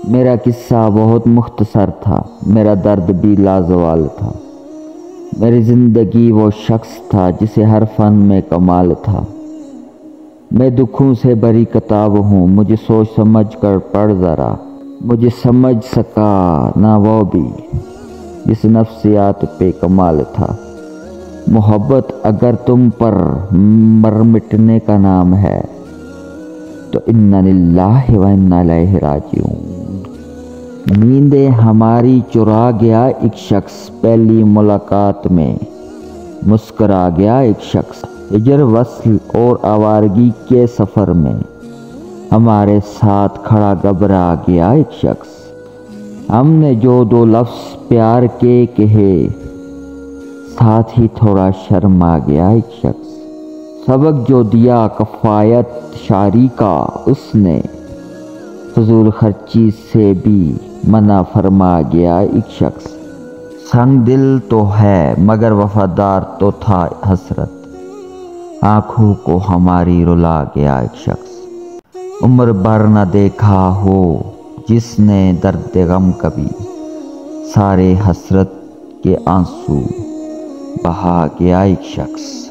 میرا قصہ بہت مختصر تھا، میرا درد بھی لازوال تھا۔ میری زندگی وہ شخص تھا جسے ہر فن میں کمال تھا۔ میں دکھوں سے بھری کتاب ہوں، مجھے سوچ سمجھ کر پڑھ ذرا۔ مجھے سمجھ سکا نہ وہ بھی جس نفسیات پہ کمال تھا۔ محبت اگر تم پر مر مٹنے کا نام ہے تو انا للہ و انا الیہ راجعون۔ نیندیں ہماری چرا گیا ایک شخص، پہلی ملاقات میں مسکرا گیا ایک شخص، ہجر وصل اور آوارگی کے سفر میں ہمارے ساتھ کھڑا گھبرا گیا ایک شخص۔ ہم نے جو دو لفظ پیار کے کہے، ساتھ ہی تھوڑا شرما گیا ایک شخص۔ سبق جو دیا کفایت شاعری کا اس نے، فضول خرچی سے بھی منع فرما گیا ایک شخص۔ سنگ دل تو ہے مگر وفادار تو تھا حسرت، آنکھوں کو ہماری رلا گیا ایک شخص۔ عمر بھر نہ دیکھا ہو جس نے درد غم کبھی، سارے حسرت کے آنسو بہا گیا ایک شخص۔